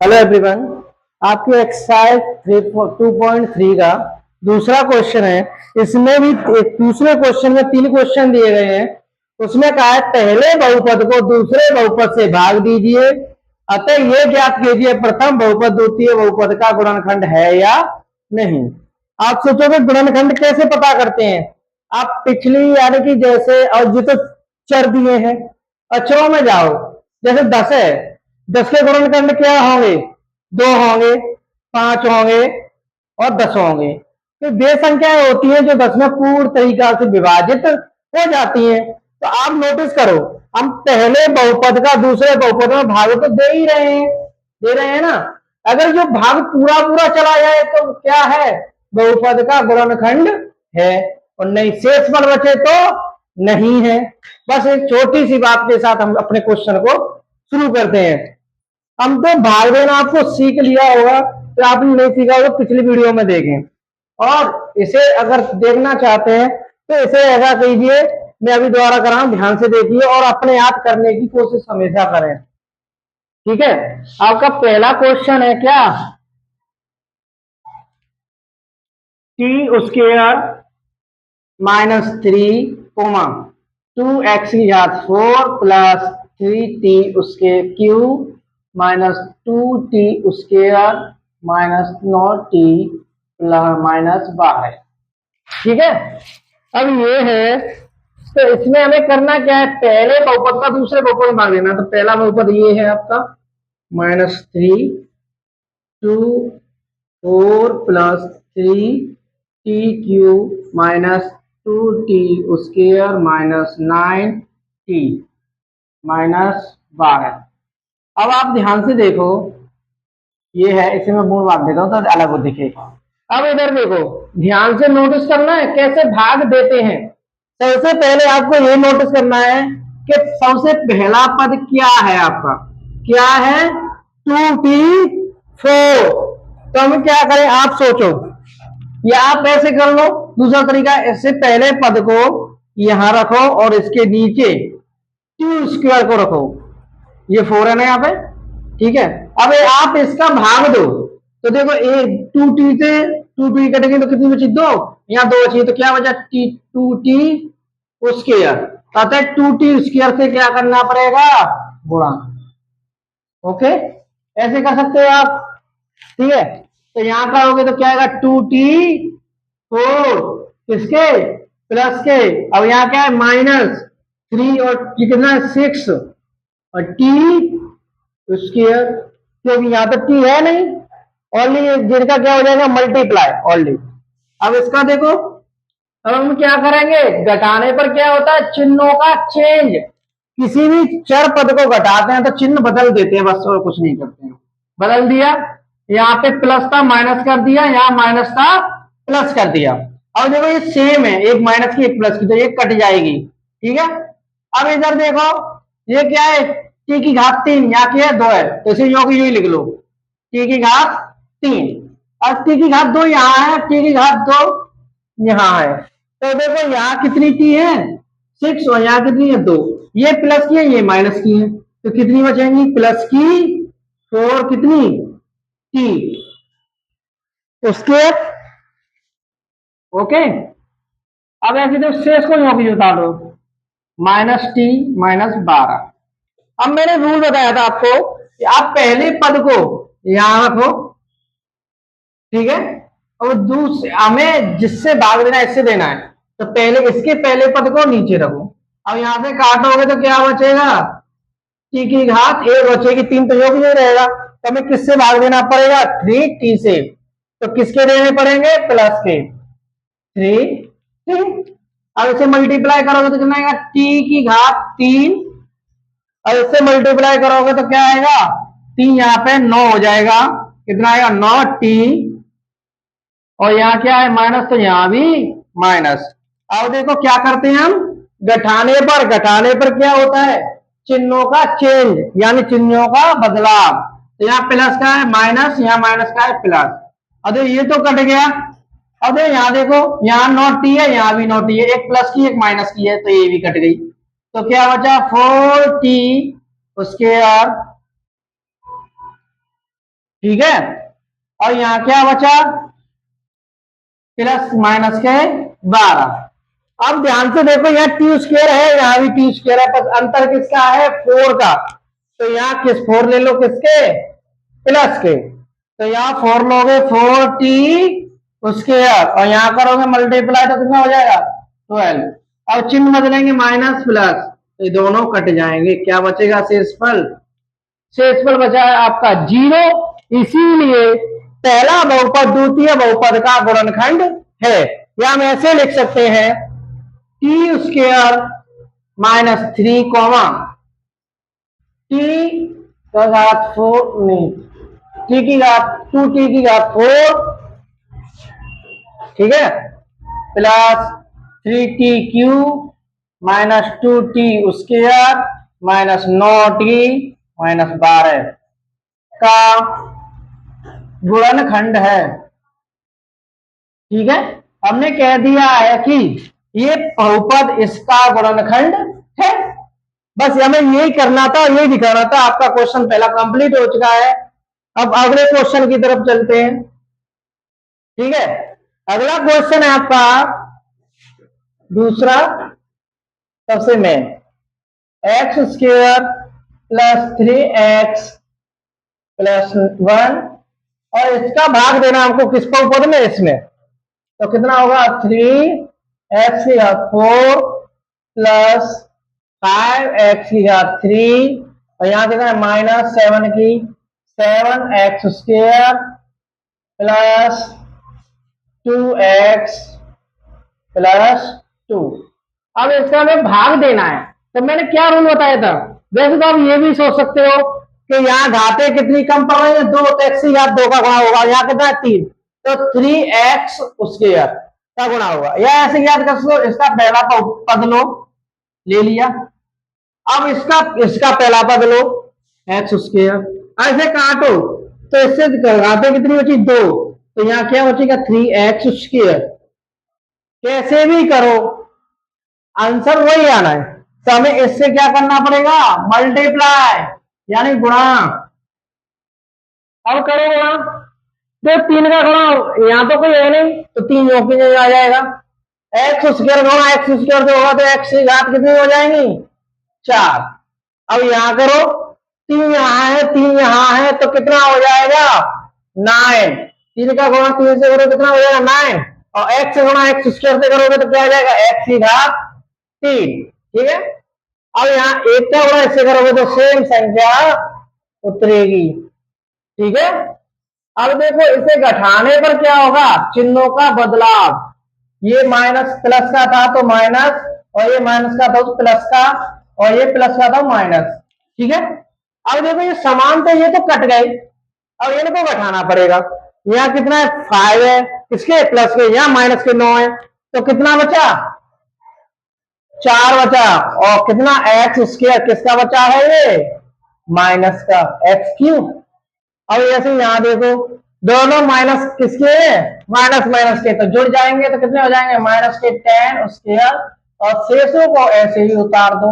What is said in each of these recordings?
Hello everyone. आपकी exercise 2.3 का दूसरा क्वेश्चन है। इसमें भी दूसरे क्वेश्चन में 3 क्वेश्चन दिए गए हैं। उसमें कहा है पहले बहुपद को दूसरे बहुपद से भाग दीजिए, अतः ये ज्ञात कीजिए प्रथम बहुपद द्वितीय बहुपद का गुणनखंड है या नहीं। आप सोचोगे गुणनखंड कैसे पता करते हैं। आप पिछली यानी कि जैसे और जो तो चर दिए हैं, अक्षरों में जाओ। जैसे 10 है, 10 के गुणनखंड क्या होंगे? 2 होंगे, 5 होंगे और 10 होंगे। तो वे संख्याएं होती हैं जो 10 में पूर्ण तरीका से विभाजित हो जाती हैं। तो आप नोटिस करो, हम पहले बहुपद का दूसरे बहुपद में भाग तो दे रहे हैं ना। अगर जो भाग पूरा पूरा चला जाए तो क्या है? बहुपद का गुणनखंड है। और नहीं शेष बल बचे तो नहीं है। बस एक छोटी सी बात के साथ हम अपने क्वेश्चन को शुरू करते हैं। हम तो भाग देना आपको सीख लिया होगा, तो आपने नहीं सीखा होगा पिछली वीडियो में देखें। और इसे अगर देखना चाहते हैं तो इसे ऐसा कीजिए, मैं अभी दोबारा कर रहा हूं, ध्यान से देखिए और अपने आप करने की कोशिश हमेशा करें। ठीक है। आपका पहला क्वेश्चन है क्या? t² -3 coma 2x⁴ plus 3t³ -2t² -9t -12। ठीक है। अब ये है, तो इसमें हमें करना क्या है? पहले बहुपद का दूसरे बहुपद में भाग देना। तो पहला बहुपद ये है आपका -3 प्लस 3t³ -2t² -9t -12। अब आप ध्यान से देखो, ये है, इसे मैं मूल भाग देता हूं तो अलग वो दिखेगा। अब इधर देखो, ध्यान से नोटिस करना है कैसे भाग देते हैं। सबसे पहले आपको ये नोटिस करना है कि सबसे पहला पद क्या है आपका? क्या है? 2t4। तो हम क्या करें, आप सोचो, या आप ऐसे कर लो। दूसरा तरीका, इससे पहले पद को यहां रखो और इसके नीचे t² को रखो। ये 4 है ना यहाँ पे। ठीक है। अब आप इसका भाग दो, तो देखो ए 2t से 2t कटेंगे तो कितनी बची? 2। यहाँ 2 बची, तो क्या बचा? t2t²। अतः 2t² से क्या करना पड़ेगा? गुणा। ओके, ऐसे कर सकते हो आप। ठीक है। तो यहां करोगे तो क्या आएगा? 2t4 किसके? प्लस के। अब यहाँ क्या है? -3 और कितना है? 6 और t², क्योंकि यहां तो t है नहीं ओनली, जिनका क्या हो जाएगा? Multiply only. अब इसका देखो, अब हम क्या करेंगे? घटाने पर क्या होता है? चिन्हों का चेंज। किसी भी चर पद को घटाते हैं तो चिन्ह बदल देते हैं, बस और कुछ नहीं करते हैं। बदल दिया, यहाँ पे प्लस था माइनस कर दिया, यहाँ माइनस था प्लस कर दिया। अब देखो ये सेम है, एक माइनस की एक प्लस की, तो ये कट जाएगी। ठीक है। अब इधर देखो, ये क्या है? t⁻3, यहाँ की है 2 है, तो इसे यो की यू लिख लो, t⁻3। और t⁻2 यहाँ है, t⁻2 यहाँ है। तो देखो यहाँ कितनी टी है? 6 और यहाँ कितनी है? 2। ये प्लस की है, ये माइनस की है, तो कितनी बचेंगी? प्लस की 4 कितनी टी उसके। ओके। अब ऐसे तो शेष को यहाँ भी बता दो, -t -12। अब मैंने रूल बताया था आपको कि आप पहले पद को यहां रखो। ठीक है। और दूसरे हमें जिससे भाग देना है, इससे देना है, तो पहले इसके पहले पद को नीचे रखो। अब यहां से काटोगे तो क्या बचेगा? t⁻1 बचेगी, 3 तो योग नहीं रहेगा, तो हमें किससे भाग देना पड़ेगा? 3t से। तो किसके देने पड़ेंगे? प्लस के 3t। अब इसे मल्टीप्लाई करोगे तो कितना आएगा? t⁻3। और इससे मल्टीप्लाई करोगे तो क्या आएगा? 3 यहाँ पे 9 हो जाएगा, कितना आएगा? 9t। और यहाँ क्या है? माइनस, तो यहाँ भी माइनस। अब देखो क्या करते हैं हम? घटाने पर क्या होता है? चिन्हों का चेंज, यानी चिन्हों का बदलाव। तो यहाँ प्लस का है माइनस, यहाँ माइनस का है प्लस। अब ये तो कट गया। अब यहाँ देखो, यहाँ 9t है, यहाँ भी 9t है, एक प्लस की एक माइनस की है, तो ये भी कट गई। तो क्या बचा? 4t²। ठीक है। और यहाँ क्या बचा, प्लस माइनस के 12। अब ध्यान से देखो, यहाँ टी स्क्वायर है, यहाँ भी टी स्क्वायर है, पर अंतर किसका है, 4 का। तो यहाँ किस 4 ले लो, किसके, प्लस के। तो यहाँ 4 लोगे, 4t स्क्वायर, और यहाँ करोगे मल्टीप्लाई तो कितना हो जाएगा, 12। अब चिन्ह बदलेंगे, माइनस प्लस, तो ये दोनों कट जाएंगे, क्या बचेगा, शेषफल। शेषफल बचा है आपका 0। इसीलिए पहला बहुपद द्वितीय बहुपद का गुणनखंड है। या हम ऐसे लिख सकते हैं, T square minus 3 comma T का घात 4, नहीं, टी की घात 2t की घात 4, ठीक है, plus 3t³ minus 2t square minus 9t minus 12 का गुणनखंड है। ठीक है, हमने कह दिया है कि ये बहुपद इसका गुणनखंड है। बस हमें यही करना था, यही दिखाना था। आपका क्वेश्चन पहला कंप्लीट हो चुका है। अब अगले क्वेश्चन की तरफ चलते हैं। ठीक है, अगला क्वेश्चन है आपका दूसरा, सबसे main, x square plus 3x plus 1, और इसका भाग देना हमको किस बहुपद में, इसमें। तो कितना होगा, 3x की घात 4 प्लस 5x की घात 3, और यहाँ कितना है, minus 7x square plus 2x plus 2। अब इसका हमें भाग देना है, तो मैंने क्या रूल बताया था। वैसे तो आप ये भी सोच सकते हो कि यहाँ घातें कितनी कम पड़ रही है, 2, तो x की घात 2 का गुणा होगा, यहाँ कितना है 3, तो 3x स्क्वायर का गुणा होगा। या ऐसे याद कर सकते हो, इसका पहला पद लो, ले लिया। अब इसका पहला पद लो, एक्स स्क्वायर, ऐसे काटो, तो इससे घातें कितनी बची, 2, तो यहाँ क्या बचेगा, 3x स्क्वायर। कैसे भी करो आंसर वही आना है। तो हमें इससे क्या करना पड़ेगा, मल्टीप्लाई, यानी गुणा। अब करो गुणा, तो 3 का गुणा, यहाँ तो कोई है नहीं, तो 3 की जगह आ जाएगा। एक्स स्क्वायर गुणा एक्स स्क्वायर जो होगा, तो एक्स की घात कितनी हो जाएंगी, 4। अब यहाँ करो, 3 यहाँ है, 3 यहाँ है, तो कितना हो जाएगा, 9। 3 का गुणा 3 से करो, कितना हो जाएगा, 9। और एक्स गुणा एक्स स्क्वायर से करोगे तो क्या हो जाएगा, एक्स की घात 3। ठीक है, अब यहाँ 1 का गुणा इससे करोगे तो सेम संख्या उतरेगी। ठीक है, अब देखो इसे घटाने पर क्या होगा, चिन्हों का बदलाव। ये माइनस प्लस का था तो माइनस, और ये माइनस का था तो प्लस का, और ये प्लस का था माइनस। ठीक है, अब देखो ये समान थे, ये तो कट गए, अब इनको घटाना पड़ेगा। यहाँ कितना है, 5 है, किसके, प्लस के, यहाँ माइनस के 9 है, तो कितना बचा, 4 बचा। और कितना, एक्स स्क्वायर किसका बचा है, ये माइनस का, एक्स क्यूब। अब ऐसे यहाँ देखो, दोनों माइनस किसके, माइनस माइनस के, तो जुड़ जाएंगे, तो कितने हो जाएंगे, माइनस के 10 स्क्वायर, और शेषों को ऐसे ही उतार दो।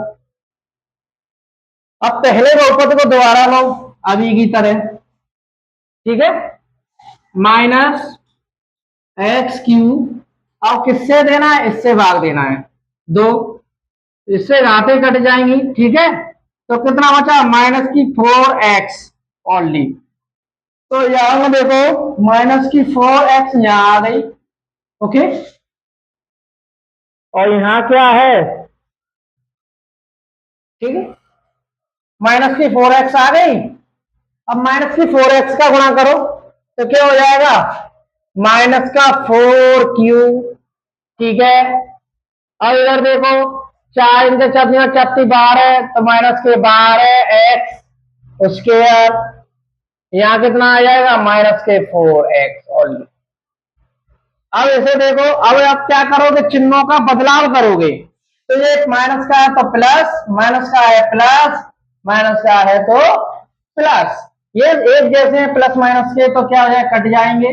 अब पहले बहुपद को दोबारा लो अभी की तरह। ठीक है, माइनस एक्स क्यूब, अब किससे देना है, इससे भाग देना है 2, इससे घातें कट जाएंगी। ठीक है, तो कितना बचा, माइनस की 4x ओनली। तो यहां देखो माइनस की 4x यहां आ गई। ओके, और यहां क्या है, ठीक है, माइनस की 4x आ गई। अब माइनस की 4x का गुणा करो तो क्या हो जाएगा, माइनस का 4q। ठीक है, अब इधर देखो, 4 इनके 4 12, तो माइनस के 12x स्क्वायर, यहाँ कितना आ जाएगा, माइनस के 4x ओनली। अब इसे देखो, अब आप क्या करोगे, चिन्हों का बदलाव करोगे। तो ये माइनस का है तो प्लस, माइनस का है प्लस, माइनस का है तो प्लस, ये एक जैसे हैं प्लस माइनस के, तो क्या हो जाए, कट जाएंगे।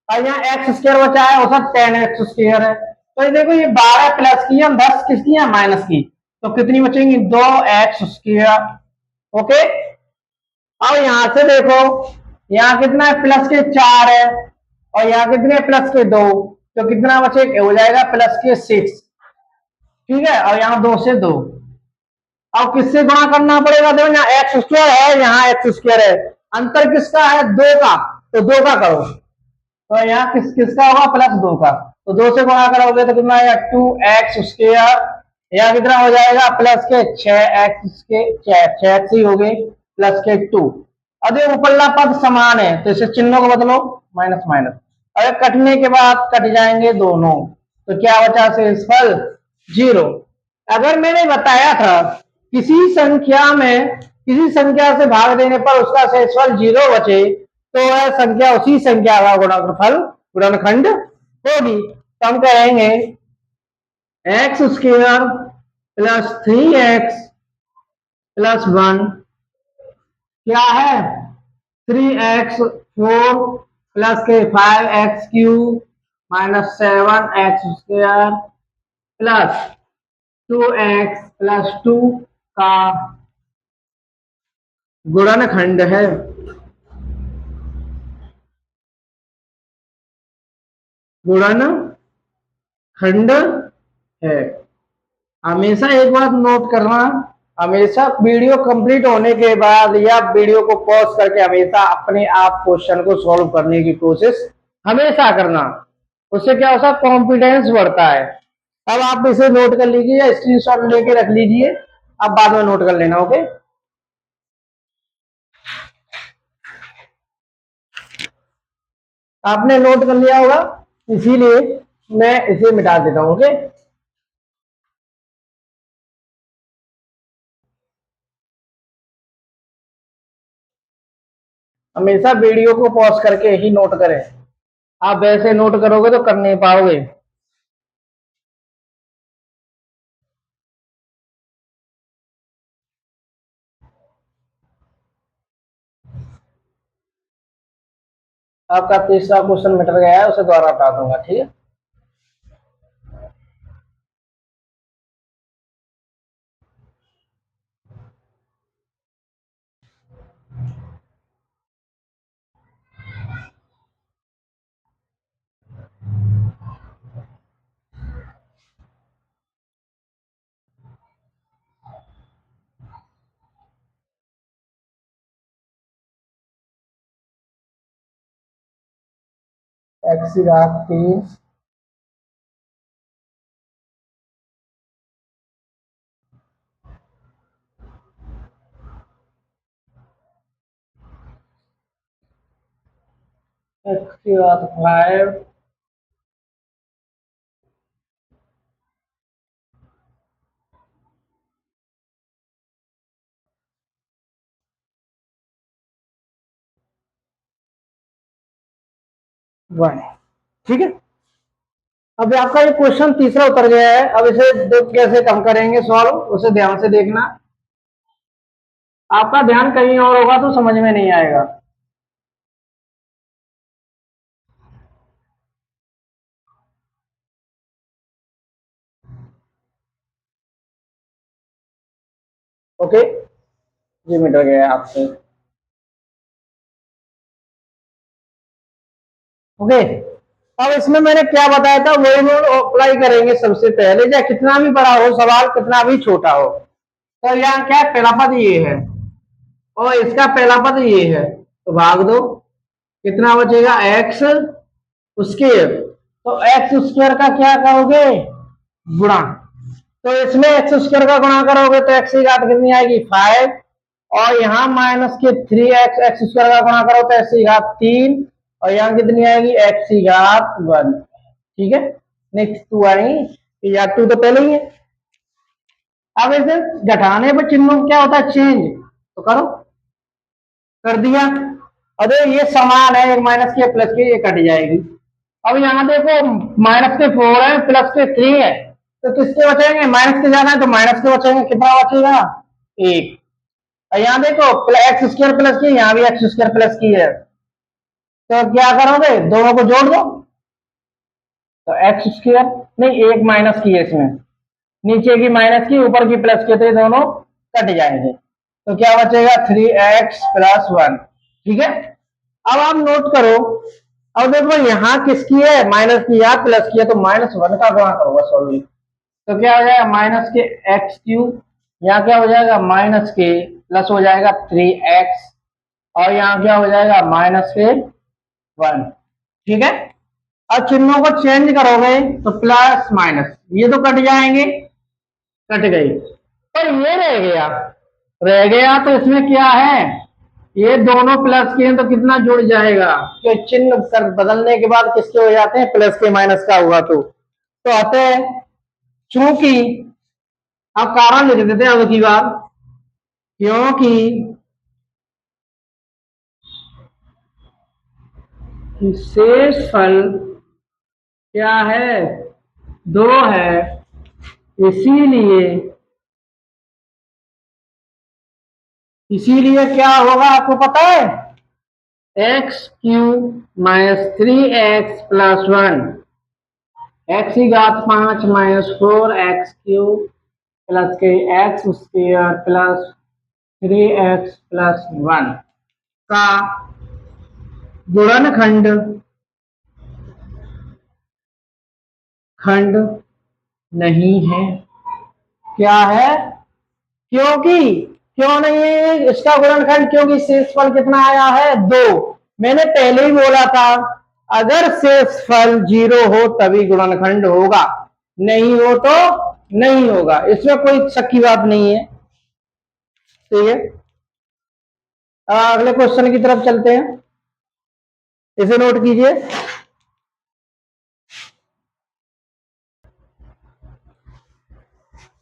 और यहाँ एक्स स्क्वायर बचा है, उसका 10x स्क्वायर है। तो ये देखो, ये 12 प्लस की है, 10 किसकी है, माइनस की, तो कितनी बचेंगी, 2x स्क्वायर। ओके, अब यहां से देखो, यहाँ कितना है, प्लस के 4 है, और यहाँ कितने प्लस के 2, तो कितना बचे, हो जाएगा प्लस के 6। ठीक है, और यहाँ 2 से 2। अब किससे गुणा करना पड़ेगा, देखो यहाँ एक्स स्क्वायर है, यहाँ एक्स स्क्वायर है, अंतर किसका है, 2 का, तो 2 का करो, तो यहाँ किसका होगा, +2 का, तो 2 से गुणा करोगे तो कितना आएगा, 2x स्क्वायर, यहाँ कितना हो जाएगा, प्लस के 6x के 6x ही हो गए, प्लस के 2। अब ये ऊपरला पद समान है तो इसे चिन्हों को बदलो, माइनस माइनस, अगर कटने के बाद कट जाएंगे दोनों, तो क्या बचा शेषफल, 0। अगर मैंने बताया था किसी संख्या में किसी संख्या से भाग देने पर उसका शेषफल 0 बचे, तो वह संख्या उसी संख्या का गुणनफल गुणनखंड होगी। तो हम कहेंगे x square plus 3x plus 1 क्या है, 3x4 प्लस के 5x³ minus 7x square plus 2x plus 2 का गुणनखंड है। गुणनखंड है। हमेशा एक बात नोट करना, हमेशा वीडियो कंप्लीट होने के बाद या वीडियो को पॉज करके हमेशा अपने आप क्वेश्चन को सॉल्व करने की कोशिश हमेशा करना, उससे क्या होता है, कॉन्फिडेंस बढ़ता है। अब आप इसे नोट कर लीजिए या स्क्रीनशॉट लेके रख लीजिए, अब बाद में नोट कर लेना, ओके। आपने नोट कर लिया होगा, इसीलिए मैं इसे मिटा देता हूं, ओके। हमेशा वीडियो को पॉज करके ही नोट करें, आप वैसे नोट करोगे तो कर नहीं पाओगे। आपका तीसरा क्वेश्चन मिट गया है, उसे दोबारा बता दूंगा, ठीक है। x⁻3 x⁻5 1, ठीक है। अब आपका ये क्वेश्चन तीसरा उतर गया है, अब इसे कैसे कम करेंगे सॉल्व, उसे ध्यान से देखना। आपका ध्यान कहीं और होगा तो समझ में नहीं आएगा। ओके, ये मिट गया आपसे, ओके। अब इसमें मैंने क्या बताया था वही रूल अप्लाई करेंगे सबसे पहले, चाहे कितना भी बड़ा हो सवाल, कितना भी छोटा हो। तो यहाँ क्या है, पहला पद ये है और इसका पहला पद ये है, तो भाग दो, कितना बचेगा, एक्स स्क्वायर, तो एक्स स्क्वायर का क्या करोगे, गुणा, तो इसमें एक्स स्क्वायर का गुणा करोगे तो एक्स की घात कितनी आएगी, 5, और यहाँ माइनस के 3x, एक्स स्क्वायर का गुणा करो तो एक्स की घात 3, और यहाँ कितनी आएगी, एक्स की घात 1, ठीक है। नेक्स्ट 2 आएंगी, या 2 तो पहले ही है। अब इसे घटाने पर चिन्हों क्या होता है, चेंज, तो करो, कर दिया। अरे ये समान है, एक माइनस के प्लस के, ये कट जाएगी। अब यहाँ देखो माइनस के 4 है, प्लस के 3 है, तो किसके बचेंगे, माइनस के जाना है तो माइनस के बचेंगे, कितना बचेगा, 1। और यहाँ देखो एक्स स्क्वायर प्लस की, यहाँ भी एक्स स्क्वायर प्लस की है, तो क्या करोगे, दोनों को जोड़ दो, तो एक्स स्क्वायर नहीं, एक माइनस की है इसमें, नीचे की माइनस की, ऊपर की प्लस की, तो ये दोनों कट जाएंगे, तो क्या बचेगा, 3x + 1, ठीक है। अब आप नोट करो, अब देखो यहाँ किसकी है, माइनस की या प्लस की है, तो -1 का गुणा करोगे सॉल्व। तो क्या हो जाएगा -के एक्स क्यूब, यहाँ क्या हो जाएगा -के प्लस हो जाएगा 3x, और यहाँ क्या हो जाएगा -1। ठीक है, अब चिन्हों को चेंज करोगे तो प्लस माइनस ये तो कट जाएंगे, कट गई, पर ये रह गया तो इसमें क्या है, ये दोनों प्लस के हैं तो कितना जुड़ जाएगा, कि चिन्ह कर बदलने के बाद किसके हो जाते हैं, प्लस के माइनस का हुआ तो आते हैं। चूंकि अब कारण लिख देते हैं अब की बात, क्योंकि शेष फल क्या है, 2 है, इसीलिए क्या होगा आपको पता है, एक्स क्यूब -3x+1, एक्स की घात 5 -4x³ प्लस के x² प्लस 3x+1 का गुणनखंड नहीं है। क्या है, क्यों नहीं है इसका गुणनखंड, क्योंकि शेषफल कितना आया है 2। मैंने पहले ही बोला था अगर शेषफल 0 हो तभी गुणनखंड होगा, नहीं हो तो नहीं होगा, इसमें कोई शक की बात नहीं है। ठीक है, अगले क्वेश्चन की तरफ चलते हैं, इसे नोट कीजिए।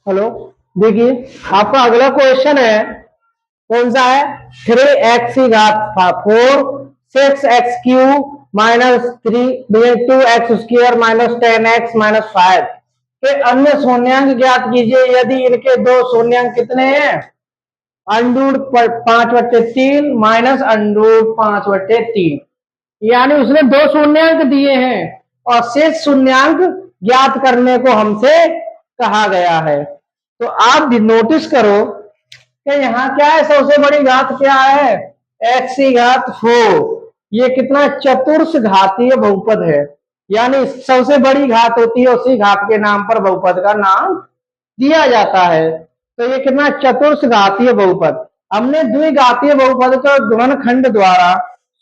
हेलो, देखिए आपका अगला क्वेश्चन है, कौन सा है, 3x की घात 4 6x³ -2x² -10x-5 के अन्य शून्यांक ज्ञात कीजिए यदि इनके दो शून्यांक कितने हैं, √5/3 -√5/3, यानी उसने दो शून्यांक दिए हैं और शेष शून्यांक ज्ञात करने को हमसे कहा गया है। तो आप भी नोटिस करो कि यहाँ क्या है, सबसे बड़ी घात क्या है, x की घात 4, ये कितना चतुर्थ घातीय बहुपद है, यानी सबसे बड़ी घात होती है उसी घात के नाम पर बहुपद का नाम दिया जाता है। तो ये कितना चतुर्थ घातीय बहुपद, हमने द्विघातीय बहुपद का गुणनखंड द्वारा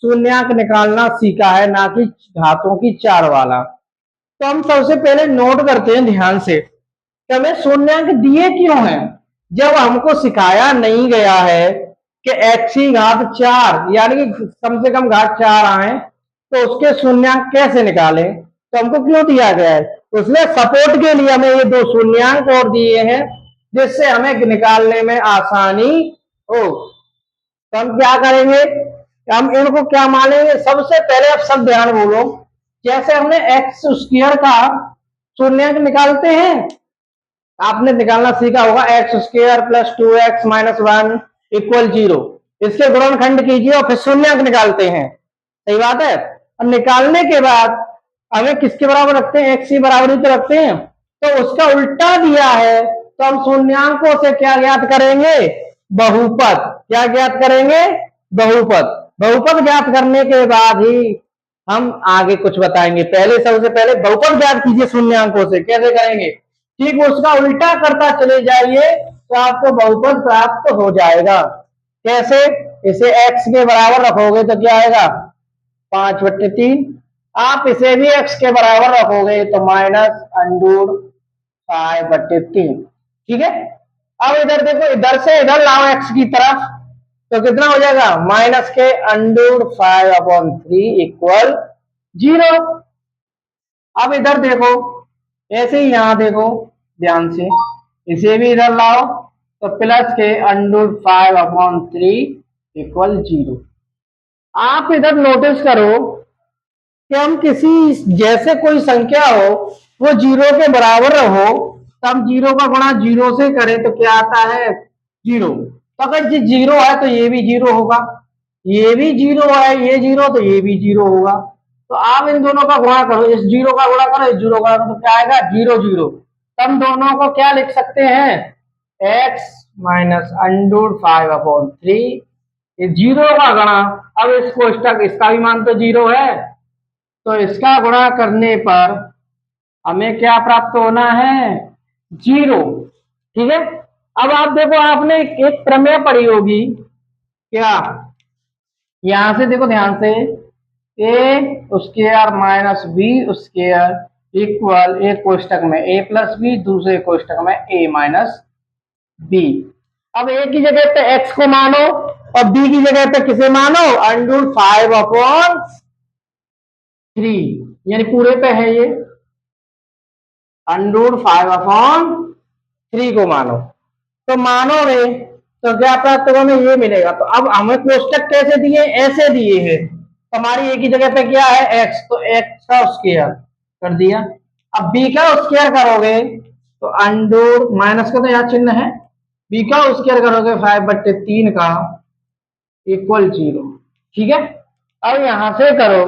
शून्यांक निकालना सीखा है, ना कि घातों की 4 वाला। तो हम सबसे पहले नोट करते हैं ध्यान से कि हमें शून्यांक दिए क्यों हैं, जब हमको सिखाया नहीं गया है कि x की घात 4 यानी कि कम से कम घात 4 आए तो उसके शून्यांक कैसे निकालें, तो हमको क्यों दिया गया है, उसने सपोर्ट के लिए हमें ये दो शून्यांक और दिए हैं जिससे हमें निकालने में आसानी हो। तो हम क्या करेंगे, हम इनको क्या मानेंगे, सबसे पहले आप सब ध्यान बोलो, जैसे हमने x² का शून्यांक निकालते हैं, आपने निकालना सीखा होगा x² + 2x - 1 = 0, इसके गुणनखंड कीजिए और फिर शून्यांक निकालते हैं, सही बात है। और निकालने के बाद हमें किसके बराबर रखते हैं, x के बराबर ही तो रखते हैं, तो उसका उल्टा दिया है तो हम शून्यांकों से क्या ज्ञात करेंगे, बहुपद। क्या ज्ञात करेंगे, बहुपद ज्ञात करने के बाद ही हम आगे कुछ बताएंगे, पहले सबसे पहले बहुपद ज्ञात कीजिए शून्यांकों से, कैसे करेंगे, ठीक उसका उल्टा करता चले जाइए तो आपको बहुपद प्राप्त हो जाएगा। कैसे, इसे x के बराबर रखोगे तो क्या आएगा 5/3, आप इसे भी x के बराबर रखोगे तो -√5/3। ठीक है, अब इधर देखो, इधर से इधर लाओ x की तरफ तो कितना हो जाएगा, -√5/3 = 0। अब इधर देखो, ऐसे ही यहां देखो ध्यान से, इसे भी इधर लाओ तो प्लस के √5/3 = 0। आप इधर नोटिस करो कि हम किसी जैसे कोई संख्या हो वो 0 के बराबर हो तो हम 0 का गुणा 0 से करें तो क्या आता है 0, तो अगर ये 0 है तो ये भी 0 होगा, ये भी 0 है, ये 0 तो ये भी 0 होगा। तो आप इन दोनों का गुणा करो, इस 0 का गुणा करो, इस 0 का, तो क्या आएगा 0 0। हम दोनों को क्या लिख सकते हैं, x - √5/3 ये जीरो का गुणा, अब इस कोष्टक इसका भी मान तो जीरो है, तो इसका गुणा करने पर हमें क्या प्राप्त होना है, जीरो। ठीक है। अब आप देखो, आपने एक प्रमेय पढ़ी होगी क्या, यहां से देखो ध्यान से, A square minus B square equal एक कोष्टक में ए प्लस बी, दूसरे कोष्टक में ए माइनस बी। अब ए की जगह पे एक्स को मानो और बी की जगह पे किसे मानो, अंडर 5/3, यानी पूरे पे है ये, अंडर 5/3 को मानो। तो मानोगे तो क्या प्राप्त होगा, ये मिलेगा। तो अब हमें कोष्टक कैसे दिए, ऐसे दिए हैं। हमारी ए की जगह पे क्या है, एक्स, तो एक्स का स्क्वायर कर दिया। अब बी का स्क्वायर करोगे तो अंडर माइनस का तो यहाँ चिन्ह है, बी का स्क्वायर करोगे 5/3 का इक्वल 0। ठीक है। अब यहां से करो,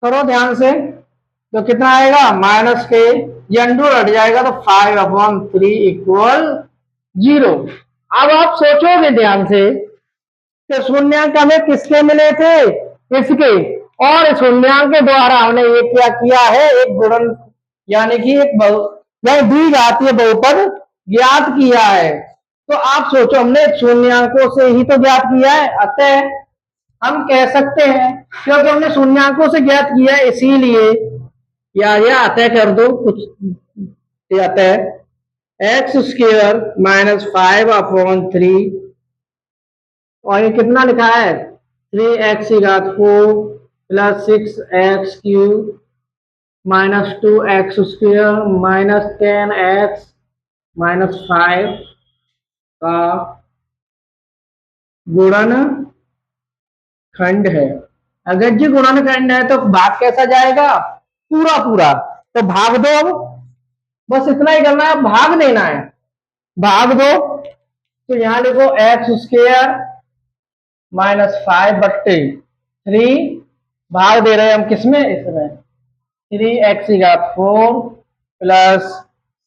करो ध्यान से, तो कितना आएगा, माइनस के ये अंडर हट जाएगा तो 5/3 इक्वल 0। अब आप सोचोगे ध्यान से कि शून्यांक हमें किसके मिले थे, इसके, और शून्यांक के द्वारा हमने ये क्या किया है, एक गुणन यानी कि एक द्विघातीय बहुपद ज्ञात किया है। तो आप सोचो, हमने शून्यांकों से ही तो ज्ञात किया है, अतः हम कह सकते हैं, क्योंकि हमने शून्यांकों से ज्ञात किया है इसीलिए, या अतः कर दो कुछ, अतः एक्स स्क्वायर माइनस 5/3, और ये कितना लिखा है, 3x⁴ plus 6x³ minus 2x² minus 10x minus 5 का गुणन खंड है। अगर जी गुणन खंड है तो भाग कैसा जाएगा, पूरा पूरा। तो भाग दो, अब बस इतना ही करना है, भाग देना है, भाग दो। तो यहां लिखो x² माइनस 5/3, भाग दे रहे हैं हम किसमें, इसमें 3x⁴ plus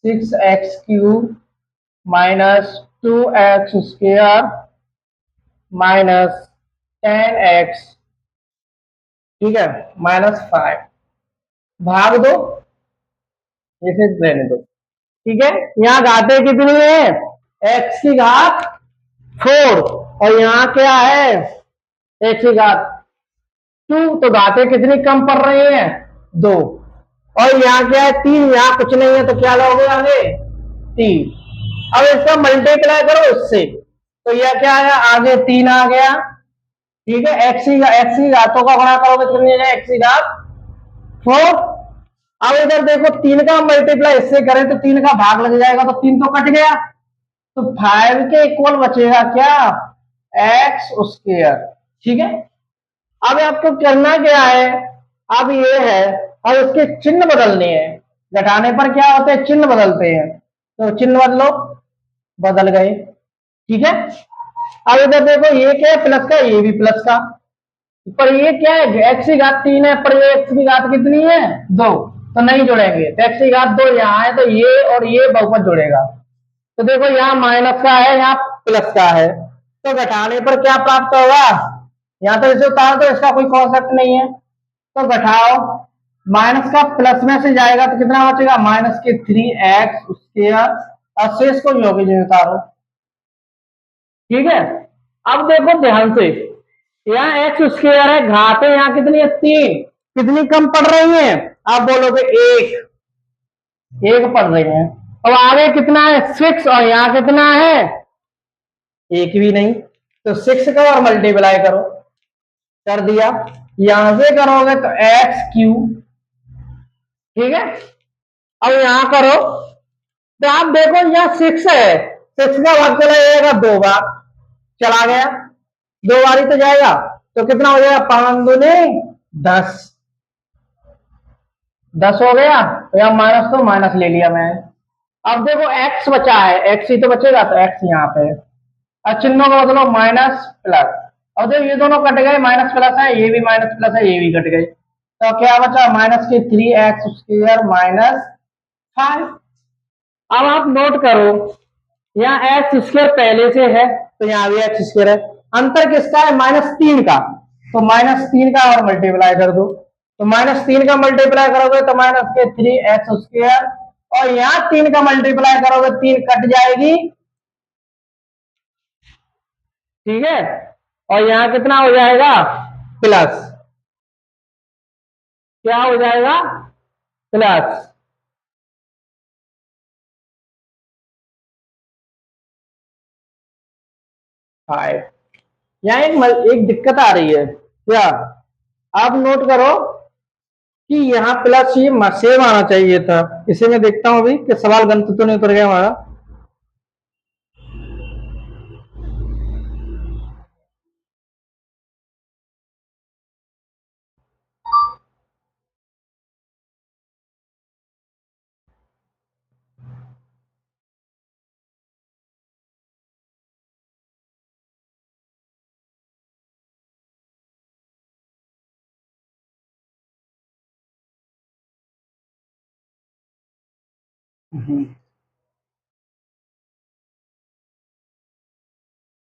6x³ minus 2x² minus 10x, ठीक है, माइनस 5, भाग दो, इसे रहने दो। ठीक है। यहाँ घातें कितनी है, x⁴, और यहाँ क्या है, x⁴, तो घातें कितनी कम पड़ रही है, 2, और यहाँ क्या है, 3, यहाँ कुछ नहीं है तो क्या लोगे आगे, 3। अब इसका मल्टीप्लाई करो इससे, तो यह क्या है, आगे 3 आ गया। ठीक है। एक्स की घातों का गुणा करोगे तो कितनी है, x⁴। अब इधर देखो, 3 का मल्टीप्लाई इससे करें तो 3 का भाग लग जाएगा, तो 3 तो कट गया, तो 5 के इक्वल बचेगा क्या, x²। ठीक है। अब आपको करना क्या है, अब ये है, अब इसके चिन्ह बदलने हैं। घटाने पर क्या होते हैं, चिन्ह बदलते हैं, तो चिन्ह बदलो, बदल गए। ठीक है। अब इधर देखो, ये क्या है, प्लस का, ये भी प्लस का, पर ये क्या है, x⁴ है, पर ये x की घात कितनी है, 2, तो नहीं जुड़ेंगे, तो x⁴ यहाँ है, तो ये और ये बहुपद जुड़ेगा। तो देखो, यहाँ माइनस का है, यहाँ प्लस का है, तो घटाने पर क्या प्राप्त होगा, यहाँ तो इसे उतार दो, इसका कोई कॉन्सेप्ट नहीं है, तो घटाओ, माइनस का प्लस में से जाएगा तो कितना बचेगा, माइनस के 3x², और शेष को योग उतारो। ठीक है। अब देखो ध्यान से, यहाँ x² है, घातें यहाँ कितनी है, 3, कितनी कम पड़ रही है, आप बोलोगे 1 पड़ रही है। अब आगे कितना है, 6, और यहाँ कितना है, 1 भी नहीं, तो 6 का और मल्टीप्लाई करो, कर दिया। यहां से करोगे तो x³, ठीक है। अब यहां करो तो आप देखो, यहाँ 6 है, 6 का भाग चला जाएगा 2 बार, चला गया, 2 बार ही तो जाएगा, तो कितना हो जाएगा, 5 दूनी 10, 10 हो गया, तो यहाँ माइनस, तो माइनस ले लिया मैं। अब देखो x बचा है, x ही तो बचेगा, तो x यहाँ पे, अब चिन्हों को बदलो, माइनस प्लस, और जब ये दोनों कट गए, माइनस प्लस है, ये भी माइनस प्लस है, ये भी कट गए, तो क्या बचा, माइनस के 3x² माइनस 5। अब आप नोट करो, यहाँ x² पहले से है, तो यहाँ भी एक्स स्क्वायर है। अंतर किसका है? -3 का। तो -3 का और मल्टीप्लाई कर दो, तो -3 का मल्टीप्लाई करोगे तो -3x², और यहाँ 3 का मल्टीप्लाई करोगे 3 कट जाएगी, ठीक है, और यहाँ कितना हो जाएगा? प्लस, क्या हो जाएगा? प्लस। फाइव। यहाँ एक दिक्कत आ रही है क्या? आप नोट करो कि यहाँ प्लस ये सेम आना चाहिए था। इसे मैं देखता हूँ अभी कि सवाल गलत तो नहीं उतर गया हमारा।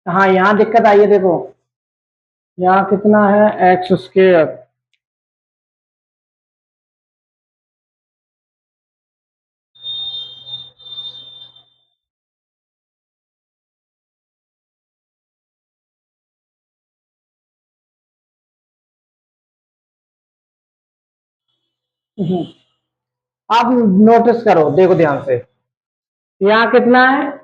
हाँ, यहाँ दिक्कत आई है, देखो यहाँ कितना है? x²। आप नोटिस करो, देखो ध्यान से, यहाँ कितना है?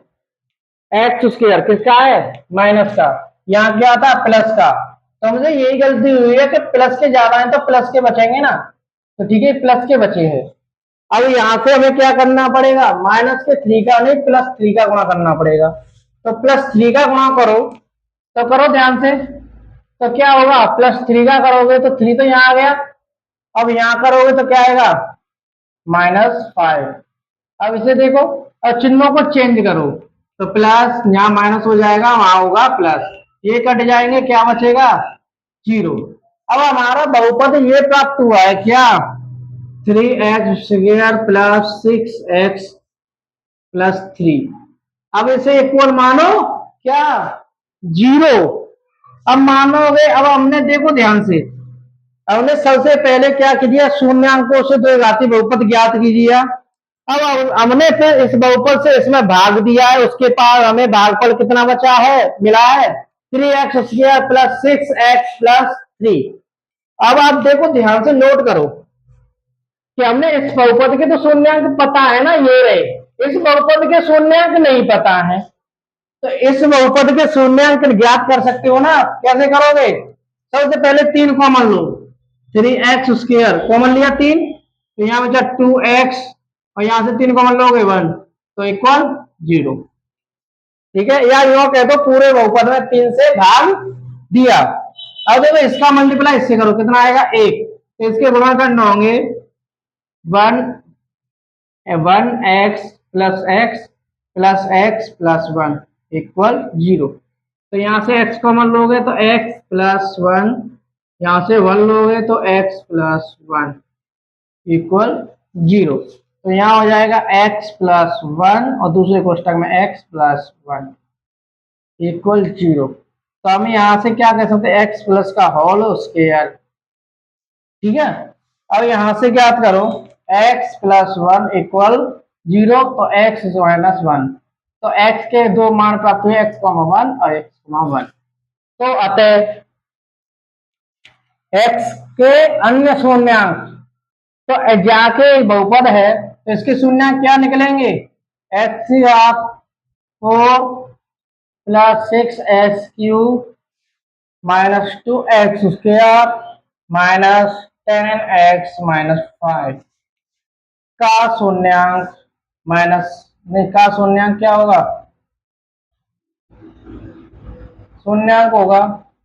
x²। किसका है? माइनस का। यहाँ क्या था? प्लस का। तो मुझे यही गलती हुई है कि प्लस के ज्यादा है तो प्लस के बचेंगे ना, तो ठीक है, प्लस के बचे हैं। अब यहाँ से हमें क्या करना पड़ेगा? -3 का नहीं, +3 का गुणा करना पड़ेगा। तो +3 का गुणा करो, तो करो ध्यान से, तो क्या होगा? +3 का करोगे तो 3 तो यहाँ आ गया, अब यहाँ करोगे तो क्या आएगा? -5। अब इसे देखो और चिन्हों को चेंज करो, तो प्लस, यहाँ माइनस हो जाएगा, वहां होगा प्लस, ये कट जाएंगे, क्या बचेगा? 0। अब हमारा बहुपद ये प्राप्त हुआ है क्या? 3x² + 6x + 3। अब इसे इक्वल मानो क्या? 0। अब मानोगे, अब हमने देखो ध्यान से, हमने सबसे पहले क्या किया? शून्यांकों से दो घाती बहुपद ज्ञात कीजिए। अब हमने फिर इस बहुपद से इसमें भाग दिया है, उसके पास हमें भागफल कितना बचा है? मिला है 3x² + 6x + 3। अब आप देखो ध्यान से, नोट करो कि हमने इस बहुपद के तो शून्यांक पता है ना, ये रहे, इस बहुपद के शून्यांक नहीं पता है, तो इस बहुपद के शून्यांक ज्ञात कर सकते हो ना? कैसे करोगे? सबसे पहले 3 कॉमन लो, 3x² कॉमन लिया 3, तो यहाँ बचा 2x, और यहां से 3 कॉमन लोगे 1, तो इक्वल 0। ठीक है, या यूं कह दो पूरे बहुपद में 3 से भाग दिया। अब देखो इसका मल्टीप्लाई इससे करो, कितना आएगा? 1। तो इसके गुणा करना होंगे 1x + x + x + 1 इक्वल 0। तो यहां से x कॉमन लोगे तो x + 1, यहां से 1 लोगे तो x + 1 इक्वल 0। तो यहाँ हो जाएगा x + 1 और दूसरे कोष्टक में x + 1 इक्वल 0। तो हम यहाँ से क्या कह सकते हैं? x प्लस का होल स्क्वायर। ठीक है, अब यहाँ से ज्ञात करो x + 1 इक्वल 0, तो x - 1, तो x के दो मान प्राप्त हुए, x, 1 और x, 1। तो अतः x के अन्य शून्यांक, तो जाके बहुपद है तो इसके शून्यांक क्या निकलेंगे? x³ 4 + 6x³ - 2x² - 10x - 5 का शून्यांक का शून्यांक क्या होगा? शून्यांक होगा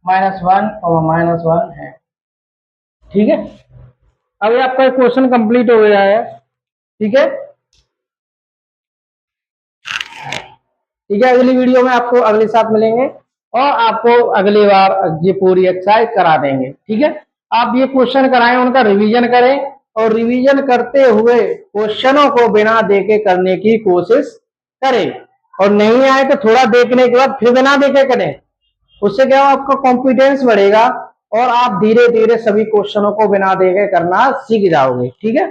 -1 और -1 है। ठीक है, अभी आपका क्वेश्चन कंप्लीट हो गया है। ठीक है, ठीक है, अगली वीडियो में आपको अगले साथ मिलेंगे और आपको अगली बार ये पूरी एक्सरसाइज करा देंगे। ठीक है, आप ये क्वेश्चन कराएं, उनका रिवीजन करें, और रिवीजन करते हुए क्वेश्चनों को बिना देखे करने की कोशिश करें। और नहीं आए तो थोड़ा देखने के बाद फिर बिना देखे करें। उससे क्या हो, आपका कॉन्फिडेंस बढ़ेगा और आप धीरे धीरे सभी क्वेश्चनों को बिना देखे करना सीख जाओगे। ठीक है।